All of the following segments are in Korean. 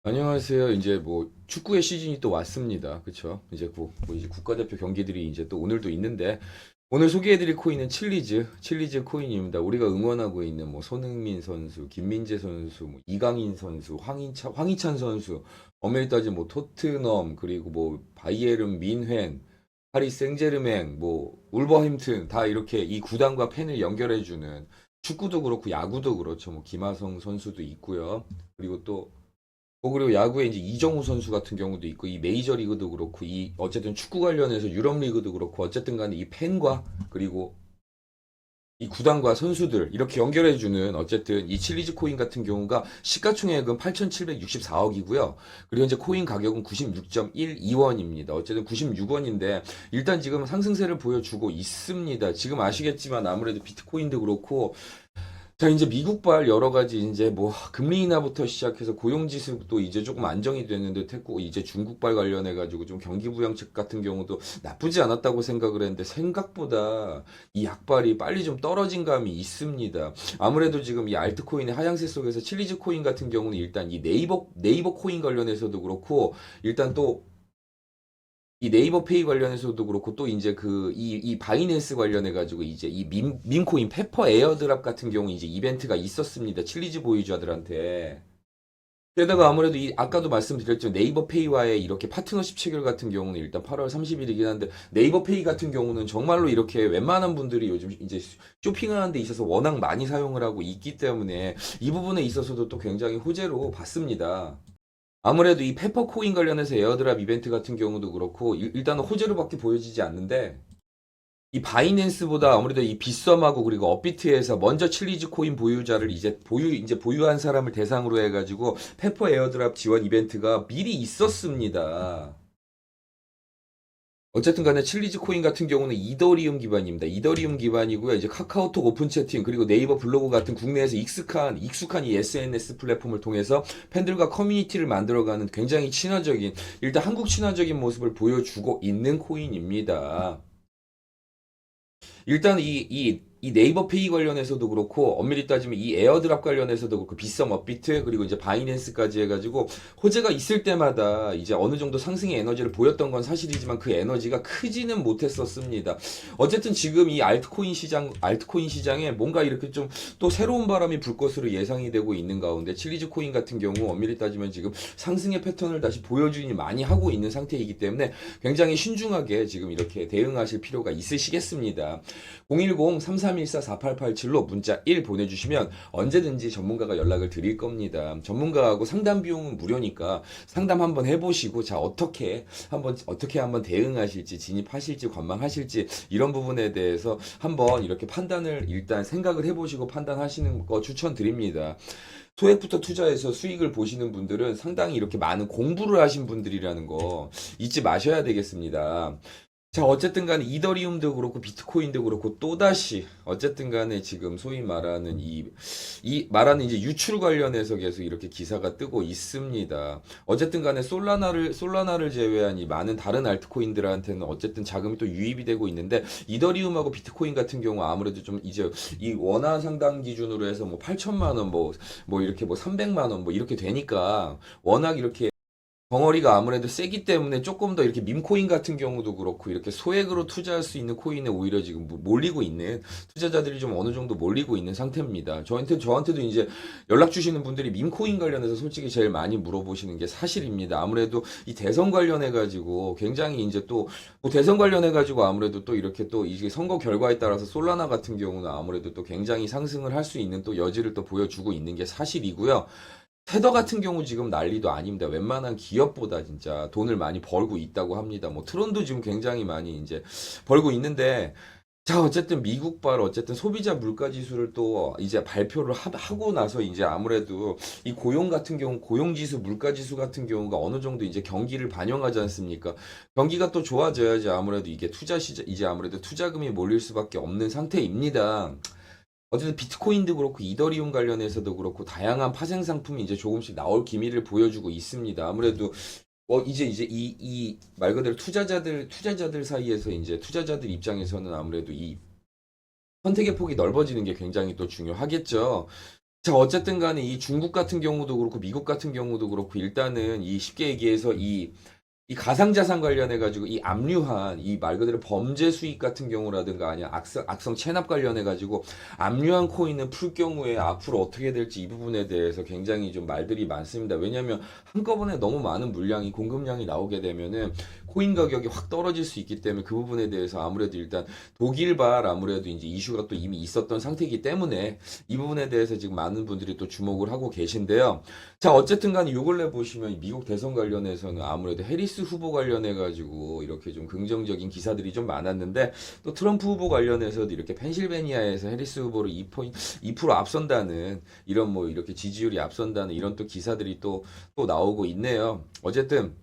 안녕하세요. 이제 뭐 축구의 시즌이 또 왔습니다. 그쵸? 이제 뭐 이제 국가대표 경기들이 이제 또 오늘도 있는데 오늘 소개해드릴 코인은 칠리즈 코인입니다. 우리가 응원하고 있는 뭐 손흥민 선수, 김민재 선수, 뭐 이강인 선수, 황희찬 선수, 엄밀히 따지면 뭐 토트넘 그리고 뭐 바이에른 뮌헨, 파리 생제르맹, 뭐 울버햄튼 다 이렇게 이 구단과 팬을 연결해주는 축구도 그렇고 야구도 그렇죠. 뭐 김하성 선수도 있고요. 그리고 또 그리고 야구에 이제 이정우 선수 같은 경우도 있고 이 메이저리그도 그렇고 이 어쨌든 축구 관련해서 유럽리그도 그렇고 어쨌든 간에 이 팬과 그리고 이 구단과 선수들 이렇게 연결해주는 어쨌든 이 칠리즈 코인 같은 경우가 시가총액은 8,764억이고요. 그리고 현재 코인 가격은 96.12원입니다. 어쨌든 96원인데 일단 지금 상승세를 보여주고 있습니다. 지금 아시겠지만 아무래도 비트코인도 그렇고 자, 이제 미국발 여러 가지 이제 뭐 금리 인하부터 시작해서 고용 지수도 이제 조금 안정이 됐는데 됐고 이제 중국발 관련해 가지고 좀 경기 부양책 같은 경우도 나쁘지 않았다고 생각을 했는데 생각보다 이 약발이 빨리 좀 떨어진 감이 있습니다. 아무래도 지금 이 알트코인의 하향세 속에서 칠리즈 코인 같은 경우는 일단 이 네이버 코인 관련해서도 그렇고 일단 또 이 네이버 페이 관련해서도 그렇고 또 이제 이 바이낸스 관련해 가지고 이제 이 밈코인 페퍼 에어드랍 같은 경우 이제 이벤트가 있었습니다. 칠리즈 보유자들한테. 게다가 아무래도 이 아까도 말씀드렸지만 네이버 페이와의 이렇게 파트너십 체결 같은 경우는 일단 8월 30일이긴 한데 네이버 페이 같은 경우는 정말로 이렇게 웬만한 분들이 요즘 이제 쇼핑하는 데 있어서 워낙 많이 사용을 하고 있기 때문에 이 부분에 있어서도 또 굉장히 호재로 봤습니다. 아무래도 이 페퍼코인 관련해서 에어드랍 이벤트 같은 경우도 그렇고 일단은 호재로밖에 보여지지 않는데 이 바이낸스보다 아무래도 이 빗썸하고 그리고 업비트에서 먼저 칠리즈 코인 보유자를 이제 보유한 사람을 대상으로 해가지고 페퍼 에어드랍 지원 이벤트가 미리 있었습니다. 어쨌든 간에 칠리즈 코인 같은 경우는 이더리움 기반입니다. 이더리움 기반이고요. 이제 카카오톡 오픈 채팅 그리고 네이버 블로그 같은 국내에서 익숙한 이 SNS 플랫폼을 통해서 팬들과 커뮤니티를 만들어가는 굉장히 친화적인 일단 한국 친화적인 모습을 보여주고 있는 코인입니다. 일단 이 네이버 페이 관련해서도 그렇고 엄밀히 따지면 이 에어드랍 관련해서도 그렇고 빗썸 업비트 그리고 이제 바이낸스까지 해가지고 호재가 있을 때마다 이제 어느 정도 상승의 에너지를 보였던 건 사실이지만 그 에너지가 크지는 못했었습니다. 어쨌든 지금 이 알트코인 시장에 뭔가 이렇게 좀 또 새로운 바람이 불 것으로 예상이 되고 있는 가운데 칠리즈 코인 같은 경우 엄밀히 따지면 지금 상승의 패턴을 다시 보여주니 많이 하고 있는 상태이기 때문에 굉장히 신중하게 지금 이렇게 대응하실 필요가 있으시겠습니다. 010-3314-4887로 문자 1 보내주시면 언제든지 전문가가 연락을 드릴 겁니다. 전문가하고 상담 비용은 무료니까 상담 한번 해보시고 자 어떻게 한번 대응하실지 진입하실지 관망하실지 이런 부분에 대해서 한번 이렇게 판단을 일단 생각을 해보시고 판단하시는 거 추천드립니다. 소액부터 투자해서 수익을 보시는 분들은 상당히 이렇게 많은 공부를 하신 분들이라는 거 잊지 마셔야 되겠습니다. 자, 어쨌든 간에 이더리움도 그렇고 비트코인도 그렇고 또다시 어쨌든 간에 지금 소위 말하는 이 말하는 이제 유출 관련해서 계속 이렇게 기사가 뜨고 있습니다. 어쨌든 간에 솔라나를 제외한 이 많은 다른 알트코인들한테는 어쨌든 자금이 또 유입이 되고 있는데 이더리움하고 비트코인 같은 경우 아무래도 좀 이제 이 원화 상당 기준으로 해서 뭐 8천만 원 뭐 이렇게 뭐 300만 원 뭐 이렇게 되니까 워낙 이렇게 덩어리가 아무래도 세기 때문에 조금 더 이렇게 밈코인 같은 경우도 그렇고 이렇게 소액으로 투자할 수 있는 코인에 오히려 지금 몰리고 있는 투자자들이 좀 어느 정도 몰리고 있는 상태입니다. 저한테도 이제 연락 주시는 분들이 밈코인 관련해서 솔직히 제일 많이 물어보시는 게 사실입니다. 아무래도 이 대선 관련해 가지고 굉장히 이제 또뭐 대선 관련해 가지고 아무래도 또 이렇게 또 이게 선거 결과에 따라서 솔라나 같은 경우는 아무래도 또 굉장히 상승을 할 수 있는 또 여지를 또 보여주고 있는 게 사실이고요. 테더 같은 경우 지금 난리도 아닙니다. 웬만한 기업보다 진짜 돈을 많이 벌고 있다고 합니다. 뭐 트론도 지금 굉장히 많이 이제 벌고 있는데 자 어쨌든 미국발 어쨌든 소비자 물가 지수를 또 이제 발표를 하고 나서 이제 아무래도 이 고용 같은 경우 고용 지수 물가 지수 같은 경우가 어느 정도 이제 경기를 반영하지 않습니까? 경기가 또 좋아져야지 아무래도 이게 투자 시장 이제 아무래도 투자금이 몰릴 수밖에 없는 상태입니다. 어쨌든 비트코인도 그렇고 이더리움 관련해서도 그렇고 다양한 파생 상품이 이제 조금씩 나올 기미를 보여주고 있습니다. 아무래도 이제 이 말 그대로 투자자들 사이에서 이제 투자자들 입장에서는 아무래도 이 선택의 폭이 넓어지는 게 굉장히 또 중요하겠죠. 자, 어쨌든 간에 이 중국 같은 경우도 그렇고 미국 같은 경우도 그렇고 일단은 이 쉽게 얘기해서 이 가상자산 관련해 가지고 이 압류한 이 말 그대로 범죄 수익 같은 경우라든가 아니야 악성 체납 관련해 가지고 압류한 코인을 풀 경우에 앞으로 어떻게 될지 이 부분에 대해서 굉장히 좀 말들이 많습니다. 왜냐하면 한꺼번에 너무 많은 물량이 공급량이 나오게 되면은 코인 가격이 확 떨어질 수 있기 때문에 그 부분에 대해서 아무래도 일단 독일발 아무래도 이제 이슈가 또 이미 있었던 상태이기 때문에 이 부분에 대해서 지금 많은 분들이 또 주목을 하고 계신데요. 자, 어쨌든 간에 요 근래 보시면 미국 대선 관련해서는 아무래도 해리스 후보 관련해 가지고 이렇게 좀 긍정적인 기사들이 좀 많았는데 또 트럼프 후보 관련해서도 이렇게 펜실베니아에서 해리스 후보를 2% 앞선다는 이런 뭐 이렇게 지지율이 앞선다는 이런 또 기사들이 또 나오고 있네요. 어쨌든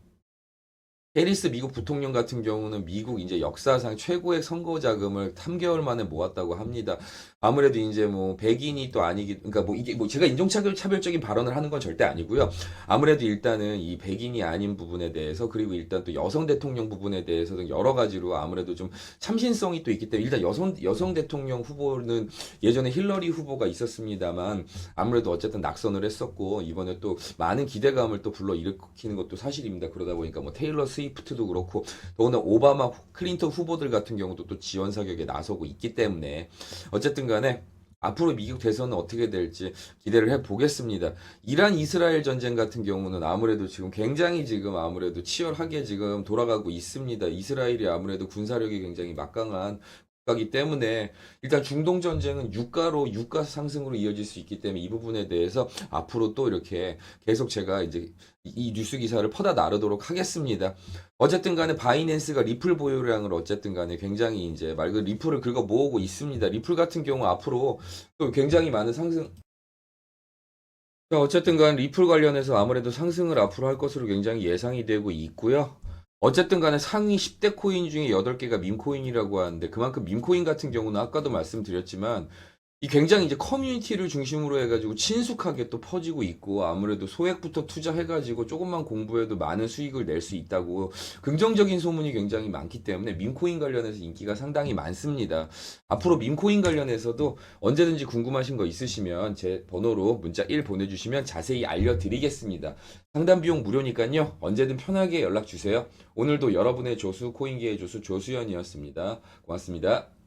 해리스 미국 부통령 같은 경우는 미국 이제 역사상 최고의 선거 자금을 3개월 만에 모았다고 합니다. 아무래도 이제 뭐 백인이 또 아니기, 그러니까 뭐 이게 뭐 제가 인종차별적인 발언을 하는 건 절대 아니고요. 아무래도 일단은 이 백인이 아닌 부분에 대해서 그리고 일단 또 여성 대통령 부분에 대해서 등 여러 가지로 아무래도 좀 참신성이 또 있기 때문에 일단 여성 대통령 후보는 예전에 힐러리 후보가 있었습니다만 아무래도 어쨌든 낙선을 했었고 이번에 또 많은 기대감을 또 불러일으키는 것도 사실입니다. 그러다 보니까 뭐 테일러 스위프트도 그렇고 더구나 오바마 클린턴 후보들 같은 경우도 또 지원 사격에 나서고 있기 때문에 어쨌든 간에 앞으로 미국 대선은 어떻게 될지 기대를 해 보겠습니다. 이란 이스라엘 전쟁 같은 경우는 아무래도 지금 굉장히 지금 아무래도 치열하게 지금 돌아가고 있습니다. 이스라엘이 아무래도 군사력이 굉장히 막강한 가기 때문에 일단 중동 전쟁은 유가 상승으로 이어질 수 있기 때문에 이 부분에 대해서 앞으로 또 이렇게 계속 제가 이제 이 뉴스 기사를 퍼다 나르도록 하겠습니다. 어쨌든 간에 바이낸스가 리플 보유량을 어쨌든 간에 굉장히 이제 말 그대로 리플을 긁어 모으고 있습니다. 리플 같은 경우 앞으로 또 굉장히 많은 상승 자, 어쨌든 간 리플 관련해서 아무래도 상승을 앞으로 할 것으로 굉장히 예상이 되고 있고요. 어쨌든 간에 상위 10대 코인 중에 8개가 밈코인이라고 하는데 그만큼 밈코인 같은 경우는 아까도 말씀드렸지만 이 굉장히 이제 커뮤니티를 중심으로 해가지고 친숙하게 또 퍼지고 있고 아무래도 소액부터 투자해가지고 조금만 공부해도 많은 수익을 낼 수 있다고 긍정적인 소문이 굉장히 많기 때문에 밈코인 관련해서 인기가 상당히 많습니다. 앞으로 밈코인 관련해서도 언제든지 궁금하신 거 있으시면 제 번호로 문자 1 보내주시면 자세히 알려드리겠습니다. 상담 비용 무료니까요. 언제든 편하게 연락 주세요. 오늘도 여러분의 조수 코인계의 조수 조수연이었습니다. 고맙습니다.